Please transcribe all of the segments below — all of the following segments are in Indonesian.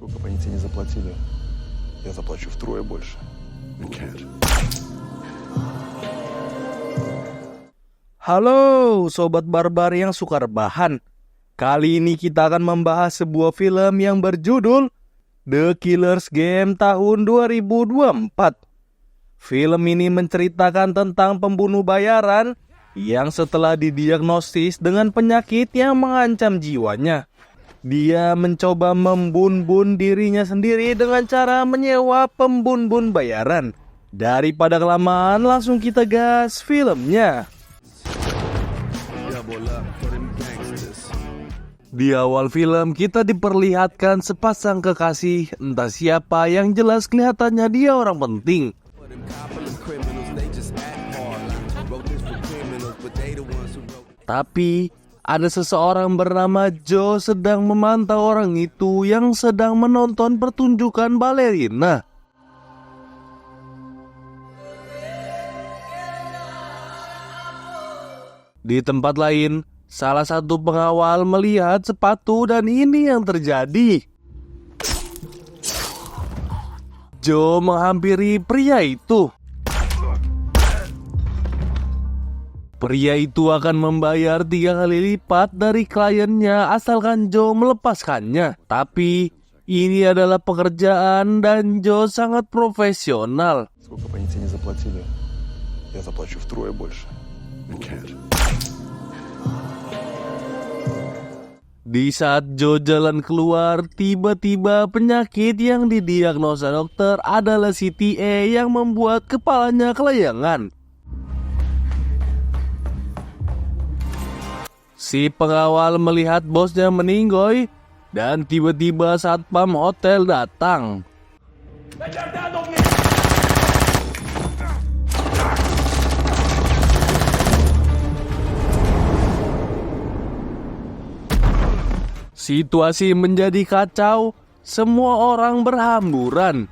Сколько бы они тебе не заплатили, я заплачу втрое больше. I can't. Halo Sobat Barbar yang suka rebahan. Kali ini kita akan membahas sebuah film yang berjudul The Killer's Game tahun 2024. Film ini menceritakan tentang pembunuh bayaran yang setelah didiagnosis dengan penyakit yang mengancam jiwanya, dia mencoba membun-bun dirinya sendiri dengan cara menyewa pembun-bun bayaran. Daripada kelamaan, langsung kita gas filmnya. Di awal film kita diperlihatkan sepasang kekasih, entah siapa, yang jelas kelihatannya dia orang penting. Tapi ada seseorang bernama Joe sedang memantau orang itu yang sedang menonton pertunjukan balerina. Di tempat lain, salah satu pengawal melihat sepatu dan ini yang terjadi. Joe menghampiri pria itu. Pria itu akan membayar 3 kali lipat dari kliennya asalkan Joe melepaskannya. Tapi ini adalah pekerjaan dan Joe sangat profesional. Сколько бы они тебе не заплатили, я заплачу втрое больше. I can't. Di saat Joe jalan keluar, tiba-tiba penyakit yang didiagnosa dokter adalah CTA yang membuat kepalanya kelayangan. Si pengawal melihat bosnya meninggoy dan tiba-tiba satpam hotel datang. Situasi menjadi kacau, semua orang berhamburan.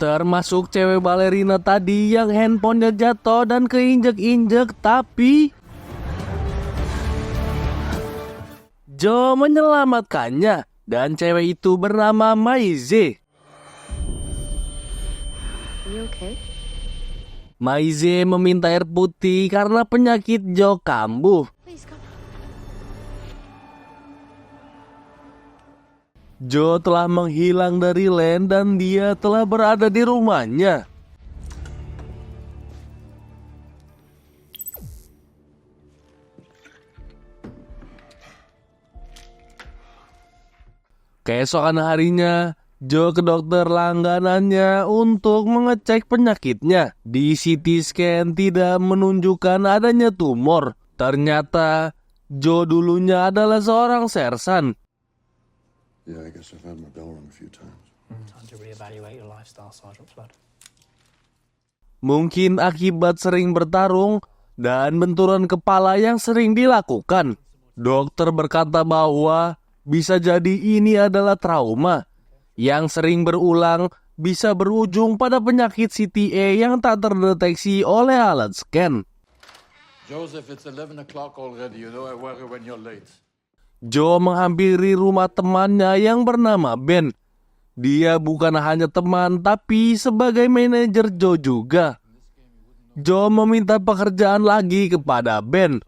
Termasuk cewek balerina tadi yang handphonenya jatuh dan keinjek-injek, tapi Joe menyelamatkannya dan cewek itu bernama Maize. You okay? Maize meminta air putih karena penyakit Joe kambuh. Please come. Joe telah menghilang dari Len dan dia telah berada di rumahnya. Keesokan harinya, Joe ke dokter langganannya untuk mengecek penyakitnya. Di CT scan tidak menunjukkan adanya tumor. Ternyata Joe dulunya adalah seorang sersan. Yeah, I guess I've had my bell rung a few times. Time to reevaluate your lifestyle, Sergeant Flood. Mungkin akibat sering bertarung dan benturan kepala yang sering dilakukan. Dokter berkata bahwa bisa jadi ini adalah trauma yang sering berulang, bisa berujung pada penyakit CTA yang tak terdeteksi oleh alat scan. Joseph, it's 11 o'clock already. You know I worry when you're late. Joe menghampiri rumah temannya yang bernama Ben. Dia bukan hanya teman, tapi sebagai manajer Joe juga. Joe meminta pekerjaan lagi kepada Ben.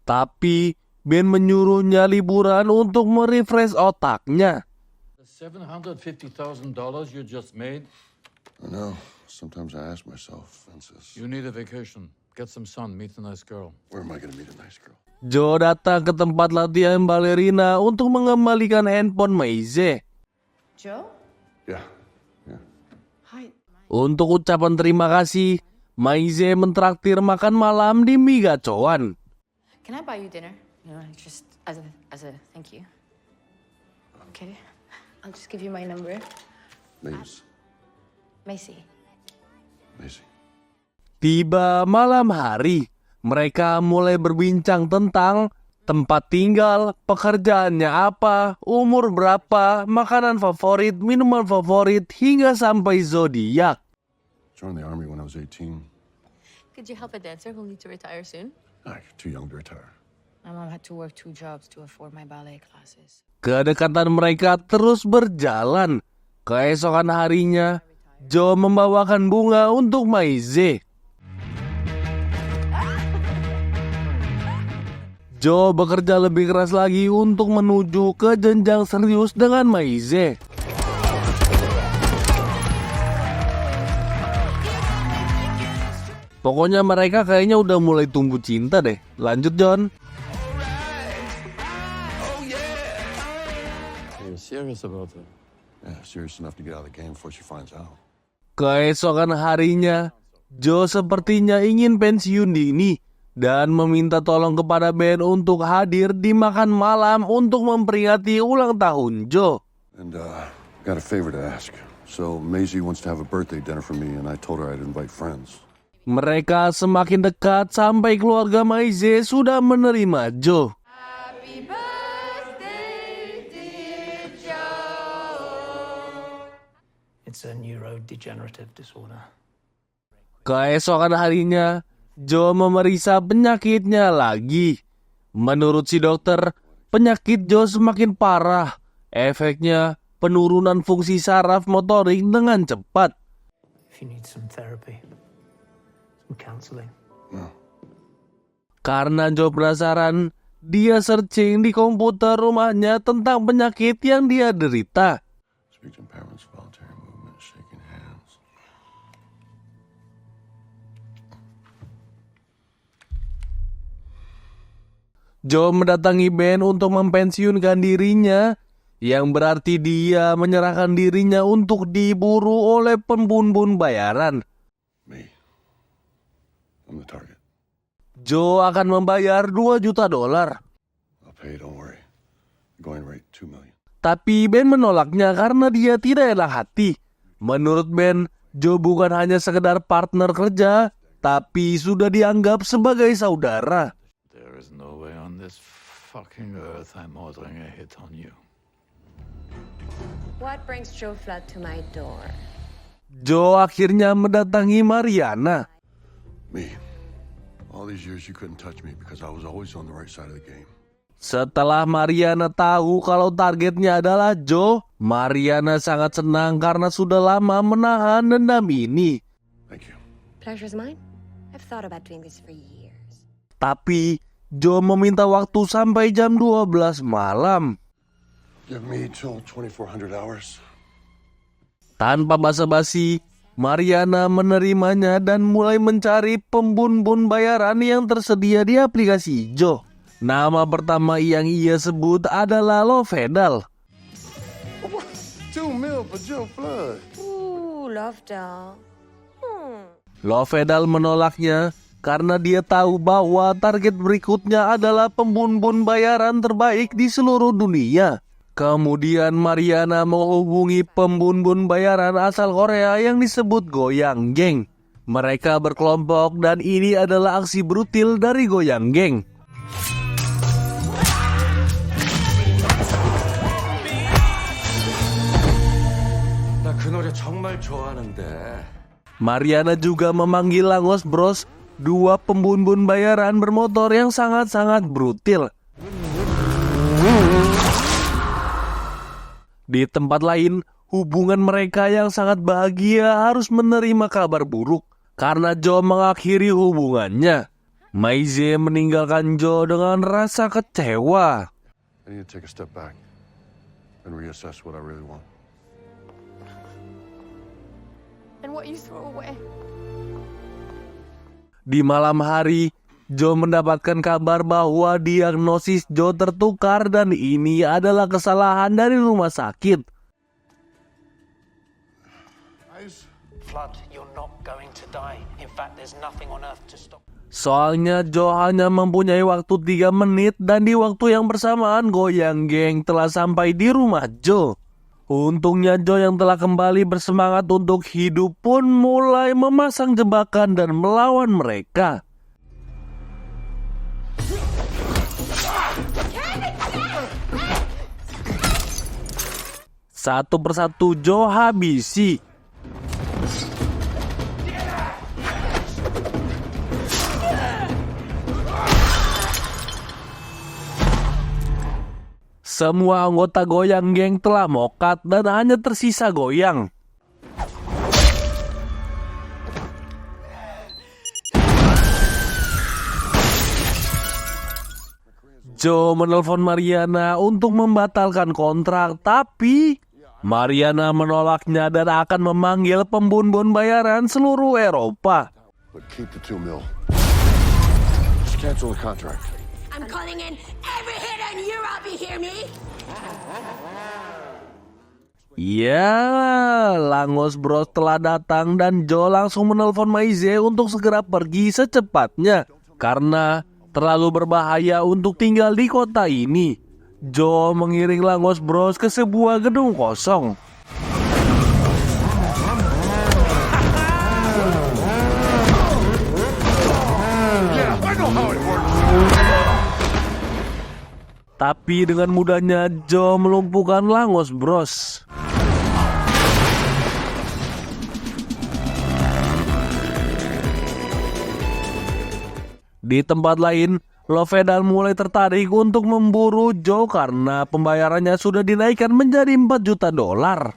Tapi Ben menyuruhnya liburan untuk merefresh otaknya. The $750,000 you just made, I know. Sometimes I ask myself, Francis, you need a vacation. Get some sun, meet a nice girl. where am I going to meet a nice girl? Joe datang ke tempat latihan balerina untuk mengembalikan handphone Maize. Joe? Yeah. Yeah. Hi. Untuk ucapan terima kasih, Maize mentraktir makan malam di mie gacoan. Can I buy you dinner? You know, just as a thank you. Okay. I'll just give you my number. Maze. Macy. Macy. Tiba malam hari, mereka mulai berbincang tentang tempat tinggal, pekerjaannya apa, umur berapa, makanan favorit, minuman favorit, hingga sampai zodiak. Joined the army when I was 18. Could you help a dancer who'll need to retire soon? I'm too young to retire. My mom had to work 2 jobs to afford my ballet classes. Kedekatan mereka terus berjalan. Keesokan harinya, Joe membawakan bunga untuk Maize. Joe bekerja lebih keras lagi untuk menuju ke jenjang serius dengan Maize. Pokoknya mereka kayaknya udah mulai tumbuh cinta deh. Lanjut, John. Are you serious about it? Yeah, serious enough to get out of the game before she finds out. Keesokan harinya, Joe sepertinya ingin pensiun dini dan meminta tolong kepada Ben untuk hadir di makan malam untuk memperingati ulang tahun Joe. And got a favor to ask. So Maisie wants to have a birthday dinner for me, and I told her I'd invite friends. Mereka semakin dekat sampai keluarga Maize sudah menerima Joe. Happy birthday, dear Joe. It's a neurodegenerative disorder. Keesokan harinya, Joe memeriksa penyakitnya lagi. Menurut si dokter, penyakit Joe semakin parah. Efeknya penurunan fungsi saraf motorik dengan cepat. If you need some therapy, some counseling. Karena Joe penasaran, dia searching di komputer rumahnya tentang penyakit yang dia derita. Speak to parents, voluntary movement, shaking hands. Joe mendatangi Ben untuk mempensiunkan dirinya, yang berarti dia menyerahkan dirinya untuk diburu oleh pembun-bun bayaran. Me. I'm the target. Joe akan membayar $2 juta. I'll pay, don't worry. Going rate $2 million. Tapi Ben menolaknya karena dia tidak enak hati. Menurut Ben, Joe bukan hanya sekedar partner kerja, tapi sudah dianggap sebagai saudara. There is no way on this fucking earth I'm ordering a hit on you. What brings Joe Flood to my door? Joe akhirnya mendatangi Mariana. Me. All these years you couldn't touch me because I was always on the right side of the game. Setelah Mariana tahu kalau targetnya adalah Joe, Mariana sangat senang karena sudah lama menahan dendam ini. Thank you. Pleasure's mine. I've thought about doing this for years. Tapi Joe meminta waktu sampai jam 12 malam. Give me till 2400 hours. Tanpa basa-basi, Mariana menerimanya dan mulai mencari pembun-bun bayaran yang tersedia di aplikasi Joe. Nama pertama yang ia sebut adalah Lovedal. $2 million for Joe Flood. Ooh, love doll. Lovedal menolaknya karena dia tahu bahwa target berikutnya adalah pembun-bun bayaran terbaik di seluruh dunia. Kemudian Mariana menghubungi pembun-bun bayaran asal Korea yang disebut Goyang Gang. Mereka berkelompok dan ini adalah aksi brutil dari Goyang Gang. 나 그 노래 정말 좋아하는데. Mariana juga memanggil Langos Bros, 2 pembun-bun bayaran bermotor yang sangat-sangat brutil. Di tempat lain, hubungan mereka yang sangat bahagia harus menerima kabar buruk karena Joe mengakhiri hubungannya. Maize meninggalkan Joe dengan rasa kecewa. I need to take a step back and reassess what I really want. And what you threw away. Di malam hari, Joe mendapatkan kabar bahwa diagnosis Joe tertukar dan ini adalah kesalahan dari rumah sakit. Flood, you're not going to die. In fact, there's nothing on earth to stop. Soalnya Joe hanya mempunyai waktu 3 menit dan di waktu yang bersamaan Goyang Gang telah sampai di rumah Joe. Untungnya Joe yang telah kembali bersemangat untuk hidup pun mulai memasang jebakan dan melawan mereka. Satu persatu Joe habisi. Semua anggota Goyang Geng telah mokat dan hanya tersisa Goyang. Joe menelpon Mariana untuk membatalkan kontrak, tapi Mariana menolaknya dan akan memanggil pembun-bun bayaran seluruh Eropa. But keep the 2 mil. Just cancel the contract. I'm calling in every hit in Europe, you hear me? Ya, Langos Bros telah datang dan Joe langsung menelpon Maize untuk segera pergi secepatnya karena terlalu berbahaya untuk tinggal di kota ini. Joe mengiring Langos Bros ke sebuah gedung kosong. Tapi dengan mudahnya Joe melumpuhkan Langos Bros. Di tempat lain, Lovedal mulai tertarik untuk memburu Joe karena pembayarannya sudah dinaikkan menjadi 4 juta dolar.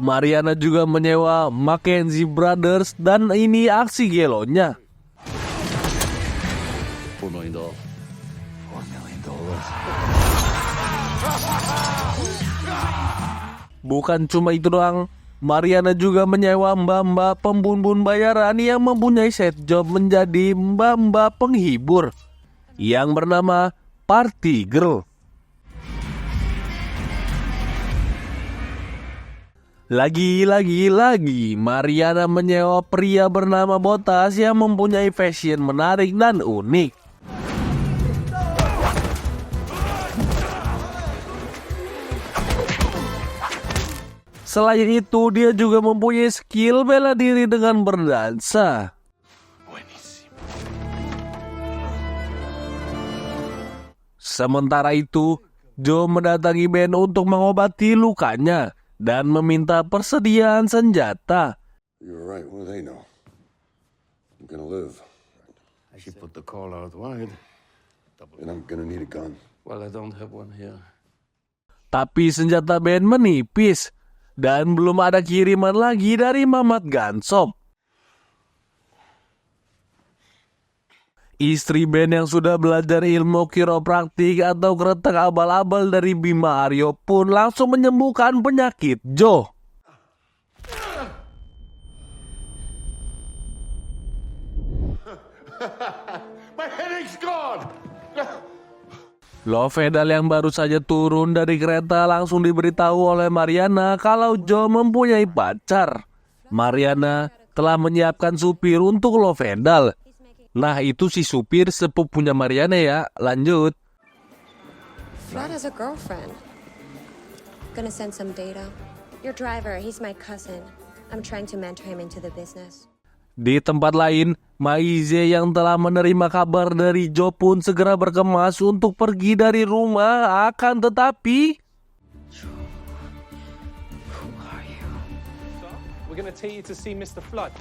Mariana juga menyewa Mackenzie Brothers dan ini aksi gelonya. $4 million. Bukan cuma itu doang, Mariana juga menyewa mbak-mbak pembun-bun bayaran yang mempunyai set job menjadi mbak-mbak penghibur yang bernama Party Girl. Lagi, Mariana menyewa pria bernama Botas yang mempunyai fashion menarik dan unik. Selain itu, dia juga mempunyai skill bela diri dengan berdansa. Sementara itu, Joe mendatangi Ben untuk mengobati lukanya dan meminta persediaan senjata. You're right. What do they know? I'm gonna live, She put the call out wide. and I'm gonna need a gun. Well, I don't have one here. Tapi senjata Ben menipis dan belum ada kiriman lagi dari Mamat Gansop. Istri Ben yang sudah belajar ilmu kiropraktik atau kretek abal-abal dari Bima Aryo pun langsung menyembuhkan penyakit Joe. My headache's gone! Lovedal yang baru saja turun dari kereta langsung diberitahu oleh Mariana kalau Joe mempunyai pacar. Mariana telah menyiapkan supir untuk Lovedal. Nah, itu si supir sepupunya Mariana ya. Lanjut. Vlad has a girlfriend. Gonna send some data. Your driver, he's my cousin. I'm trying to mentor him into the business. Di tempat lain, Maize yang telah menerima kabar dari Joe pun segera berkemas untuk pergi dari rumah. Akan tetapi, We're going to take you to see Mr. Flood.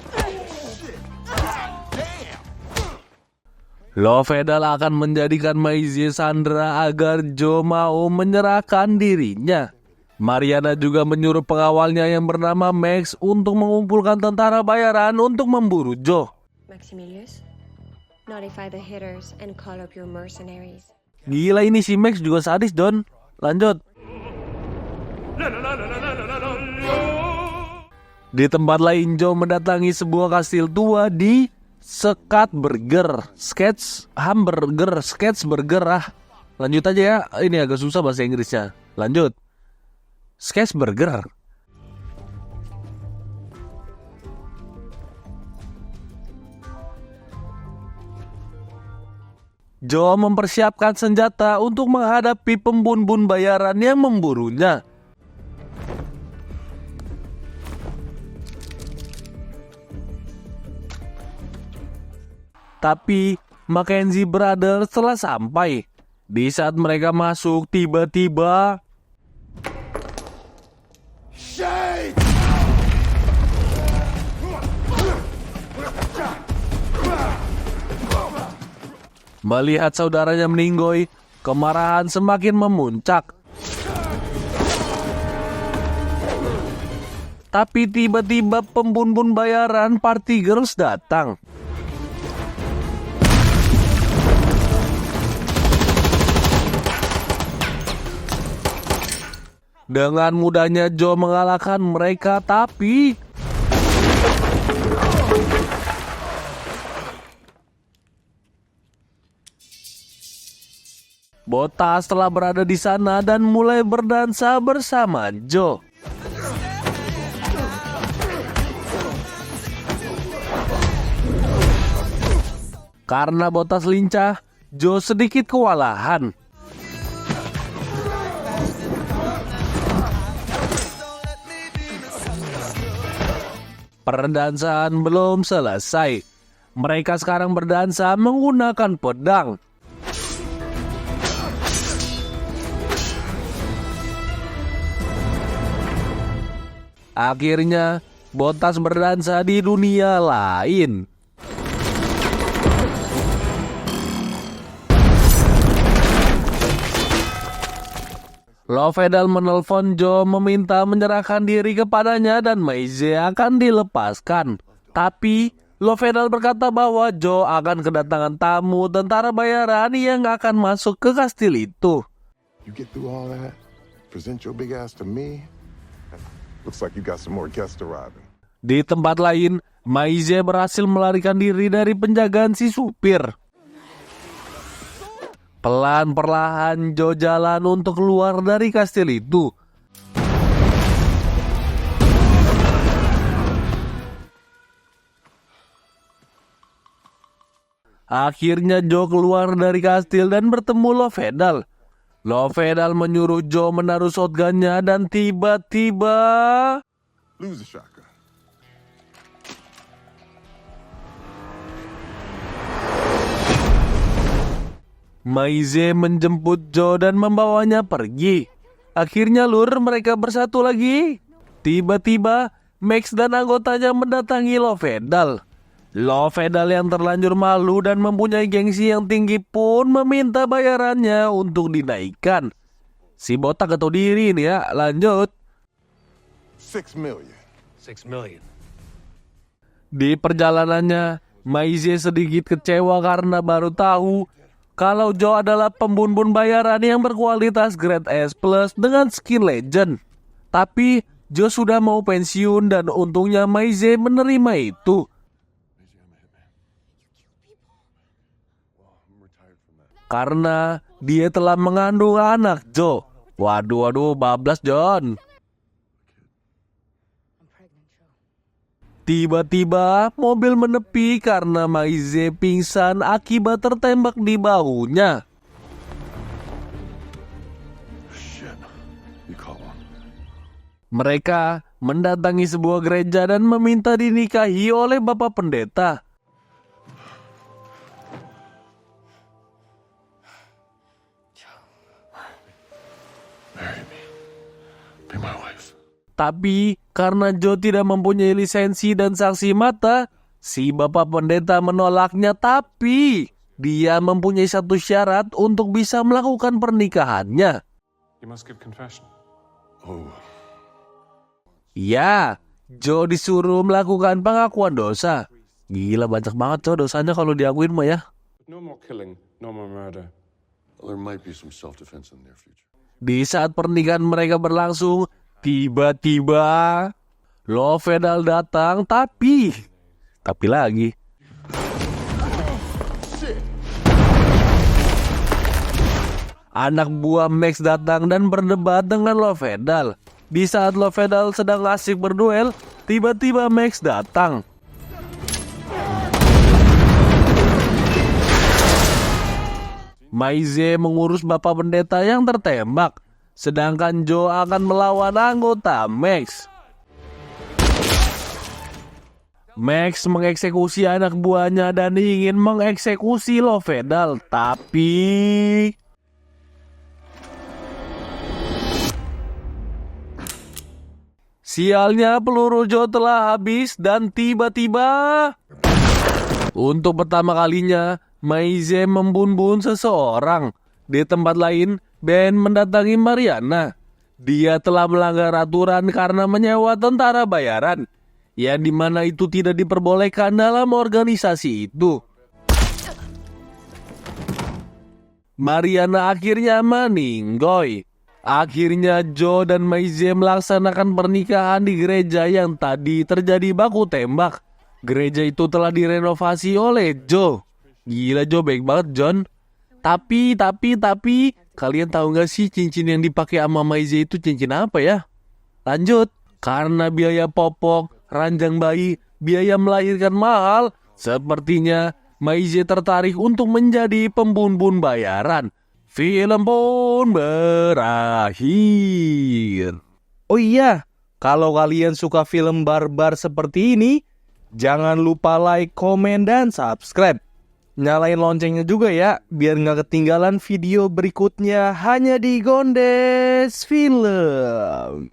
Lovedal akan menjadikan Maize sandera agar Joe mau menyerahkan dirinya. Mariana juga menyuruh pengawalnya yang bernama Max untuk mengumpulkan tentara bayaran untuk memburu Joe. Maximilius, notify the hitters and call up your mercenaries. Gila, ini si Max juga sadis, Don. Lanjut. Di tempat lain, Joe mendatangi sebuah kastil tua di Skatburger. Skatsburger. Lanjut aja ya. Ini agak susah bahasa Inggrisnya. Lanjut. Skatsburger. Joe mempersiapkan senjata untuk menghadapi pembun-bun bayaran yang memburunya. Tapi Mackenzie Brothers telah sampai. Di saat mereka masuk, tiba-tiba melihat saudaranya meninggoy, kemarahan semakin memuncak. Tapi tiba-tiba pembun-bun bayaran Party Girls datang. Dengan mudahnya Joe mengalahkan mereka, tapi Bottas telah berada di sana dan mulai berdansa bersama Joe. Karena Bottas lincah, Joe sedikit kewalahan. Perdansaan belum selesai. Mereka sekarang berdansa menggunakan pedang. Akhirnya, Bottas berdansa di dunia lain. Lovedal menelpon Joe meminta menyerahkan diri kepadanya dan Maisie akan dilepaskan. Tapi Lovedal berkata bahwa Joe akan kedatangan tamu tentara bayaran yang akan masuk ke kastil itu. You get through all that, present your big ass to me. Looks like you got some more guests arriving. Di tempat lain, Maisie berhasil melarikan diri dari penjagaan si supir. Pelan-perlahan Joe jalan untuk keluar dari kastil itu. Akhirnya Joe keluar dari kastil dan bertemu Lovedal. Lovedal menyuruh Joe menaruh shotgunnya dan tiba-tiba Lose the shotgun. Maisie menjemput Joe dan membawanya pergi. Akhirnya mereka bersatu lagi. Tiba-tiba Max dan anggotanya mendatangi Lovedal. Lovedal yang terlanjur malu dan mempunyai gengsi yang tinggi pun meminta bayarannya untuk dinaikkan. Si botak tahu diri nih ya, lanjut. 6 million. 6 million. Di perjalanannya, Maisie sedikit kecewa karena baru tahu kalau Joe adalah pembun-bun bayaran yang berkualitas grade S+ dengan skin legend. Tapi Joe sudah mau pensiun dan untungnya Maisie menerima itu. Karena dia telah mengandung anak Joe. Waduh, bablas John. Tiba-tiba mobil menepi karena Maisie pingsan akibat tertembak di bahunya. Shit. You call him. Mereka mendatangi sebuah gereja dan meminta dinikahi oleh Bapak Pendeta. Marry me. Be my wife. Tapi karena Joe tidak mempunyai lisensi dan saksi mata, si Bapak Pendeta menolaknya. Tapi dia mempunyai satu syarat untuk bisa melakukan pernikahannya. You must give confession. Oh. Ya, Joe disuruh melakukan pengakuan dosa. Gila, banyak banget dosanya kalau diakuin mah ya. No more killing, no more murder. Well, there might be some self-defense in the near future. Di saat pernikahan mereka berlangsung, tiba-tiba Lovedal datang, tapi lagi. Anak buah Max datang dan berdebat dengan Lovedal. Di saat Lovedal sedang asik berduel, tiba-tiba Max datang. Maisie mengurus Bapak Pendeta yang tertembak, sedangkan Joe akan melawan anggota Max. Max mengeksekusi anak buahnya dan ingin mengeksekusi Lovedal, tapi sialnya peluru Joe telah habis dan tiba-tiba untuk pertama kalinya Maisie membun-bun seseorang. Di tempat lain, Ben mendatangi Mariana. Dia telah melanggar aturan karena menyewa tentara bayaran, yang dimana itu tidak diperbolehkan dalam organisasi itu. Mariana akhirnya meninggoy. Akhirnya Joe dan Maisie melaksanakan pernikahan di gereja yang tadi terjadi baku tembak. Gereja itu telah direnovasi oleh Joe. Gila Joe, baik banget John. Tapi, kalian tahu gak sih cincin yang dipakai sama Maisie itu cincin apa ya? Lanjut, karena biaya popok, ranjang bayi, biaya melahirkan mahal, sepertinya Maisie tertarik untuk menjadi pembunbun bayaran. Film pun berakhir. Oh iya, kalau kalian suka film barbar seperti ini, jangan lupa like, komen, dan subscribe. Nyalain loncengnya juga ya, biar nggak ketinggalan video berikutnya hanya di Gondes Film.